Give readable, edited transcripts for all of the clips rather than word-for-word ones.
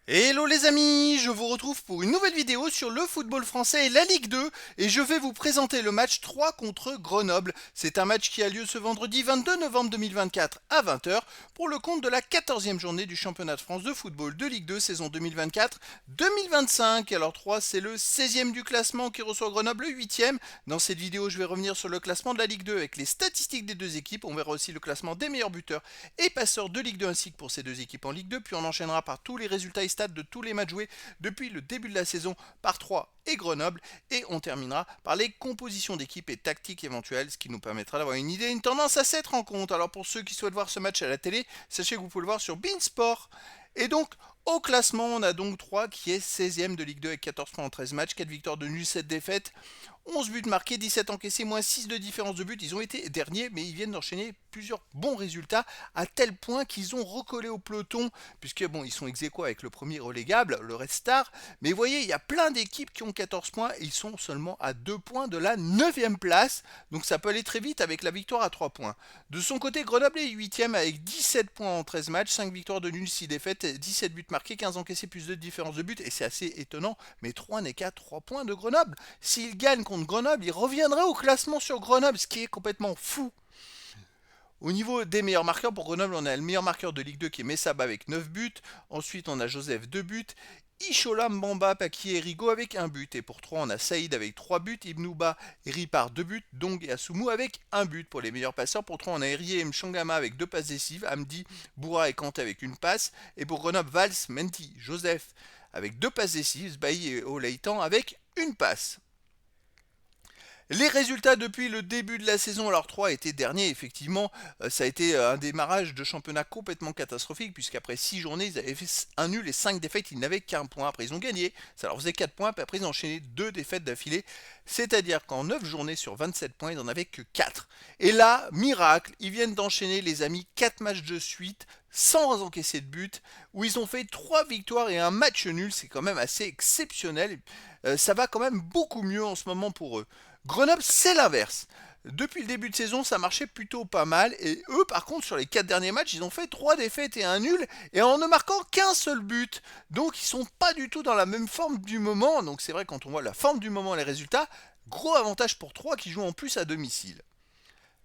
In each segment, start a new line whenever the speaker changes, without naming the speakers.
Hello les amis, je vous retrouve pour une nouvelle vidéo sur le football français et la Ligue 2 et je vais vous présenter le match 3 contre Grenoble. C'est un match qui a lieu ce vendredi 22 novembre 2024 à 20 heures pour le compte de la 14e journée du championnat de France de football de Ligue 2 saison 2024-2025. Alors 3 c'est le 16e du classement qui reçoit Grenoble le 8e. Dans cette vidéo je vais revenir sur le classement de la Ligue 2 avec les statistiques des deux équipes. On verra aussi le classement des meilleurs buteurs et passeurs de Ligue 2 ainsi que pour ces deux équipes en Ligue 2. Puis on enchaînera par tous les résultats et stats de tous les matchs joués depuis le début de la saison par 3 et Grenoble. Et on terminera par les compositions d'équipes et tactiques éventuelles, ce qui nous permettra d'avoir une idée, une tendance à cette rencontre. Alors pour ceux qui souhaitent voir ce match à la télé, sachez que vous pouvez le voir sur Beansport. Et donc, au classement, on a donc 3 qui est 16e de Ligue 2 avec 14 points en 13 matchs, 4 victoires de nul, 7 défaites, 11 buts marqués, 17 encaissés, moins 6 de différence de but. Ils ont été derniers, mais ils viennent d'enchaîner plusieurs bons résultats à tel point qu'ils ont recollé au peloton, puisque bon, ils sont ex-aequo avec le premier relégable, le Red Star. Mais vous voyez, il y a plein d'équipes qui ont 14 points et ils sont seulement à 2 points de la 9e place. Donc ça peut aller très vite avec la victoire à 3 points. De son côté, Grenoble est 8e avec 17 points en 13 matchs, 5 victoires de nul, 6 défaites, 17 buts marqués, 15 encaissés, plus de différence de but. Et c'est assez étonnant, mais 3 n'est qu'à 3 points de Grenoble. S'ils gagnent contre Grenoble, ils reviendraient au classement sur Grenoble, ce qui est complètement fou. Au niveau des meilleurs marqueurs, pour Grenoble, on a le meilleur marqueur de Ligue 2 qui est Messaba avec 9 buts. Ensuite, on a Joseph 2 buts. Ishola, Mbamba, Paki et Rigo avec 1 but. Et pour 3, on a Saïd avec 3 buts. Ibnouba et Ripar 2 buts. Dong et Asumu avec 1 but. Pour les meilleurs passeurs, pour 3, on a Erié et Mchangama avec 2 passes décisives. Amdi, Boura et Kanté avec une passe. Et pour Grenoble, Valls, Menti, Joseph avec 2 passes décisives. Bailly et Oleitan avec une passe. Les résultats depuis le début de la saison, alors 3 étaient derniers, effectivement, ça a été un démarrage de championnat complètement catastrophique, puisqu'après 6 journées, ils avaient fait un nul et 5 défaites, ils n'avaient qu'un point. Après, ils ont gagné, ça leur faisait 4 points, puis après, ils ont enchaîné 2 défaites d'affilée, c'est-à-dire qu'en 9 journées sur 27 points, ils n'en avaient que 4. Et là, miracle, ils viennent d'enchaîner, les amis, 4 matchs de suite, sans encaisser de but, où ils ont fait 3 victoires et un match nul, c'est quand même assez exceptionnel. Ça va quand même beaucoup mieux en ce moment pour eux. Grenoble, c'est l'inverse. Depuis le début de saison, ça marchait plutôt pas mal. Et eux, par contre, sur les 4 derniers matchs, ils ont fait 3 défaites et un nul. Et en ne marquant qu'un seul but. Donc, ils sont pas du tout dans la même forme du moment. Donc, c'est vrai, quand on voit la forme du moment et les résultats, gros avantage pour 3 qui jouent en plus à domicile.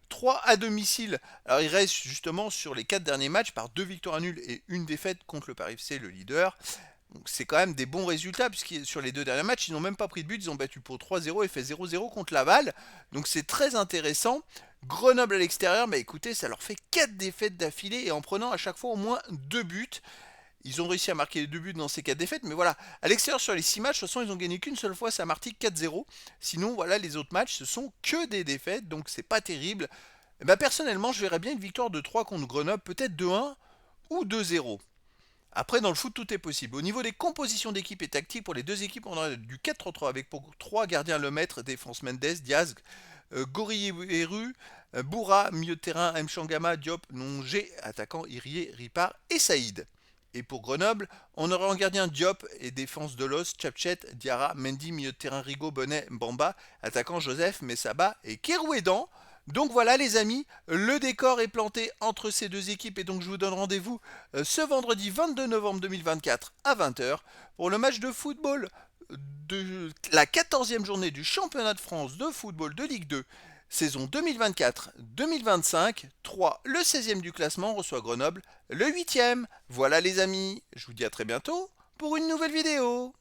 3 à domicile. Alors, ils restent justement sur les 4 derniers matchs par 2 victoires à nul et une défaite contre le Paris FC, le leader. Donc c'est quand même des bons résultats, puisque sur les 2 derniers matchs, ils n'ont même pas pris de but, ils ont battu pour 3-0 et fait 0-0 contre Laval. Donc c'est très intéressant. Grenoble à l'extérieur, bah écoutez, ça leur fait 4 défaites d'affilée et en prenant à chaque fois au moins 2 buts. Ils ont réussi à marquer les 2 buts dans ces 4 défaites, mais voilà, à l'extérieur sur les 6 matchs, de toute façon, ils ont gagné qu'une seule fois, c'est à Martigues 4-0. Sinon, voilà, les autres matchs, ce sont que des défaites, donc c'est pas terrible. Et bah, personnellement, je verrais bien une victoire de 3 contre Grenoble, peut-être 2-1 ou 2-0. Après, dans le foot, tout est possible. Au niveau des compositions d'équipe et tactiques, pour les deux équipes, on a du 4-3 avec pour 3 gardiens Lemaitre, défense Mendes, Diaz, Gori Eru, Boura, milieu de terrain, Mchangama, Diop, Nongé, attaquant Irie, Ripar et Saïd. Et pour Grenoble, on aura en gardien Diop et défense Delos, Chapchet, Diarra, Mendy, milieu de terrain Rigaud, Bonnet, Mbamba, attaquant Joseph, Messaba et Kerouédan. Donc voilà les amis, le décor est planté entre ces deux équipes et donc je vous donne rendez-vous ce vendredi 22 novembre 2024 à 20 heures pour le match de football de la 14e journée du championnat de France de football de Ligue 2 saison 2024-2025. 3, le 16e du classement reçoit Grenoble, le 8e. Voilà les amis, je vous dis à très bientôt pour une nouvelle vidéo.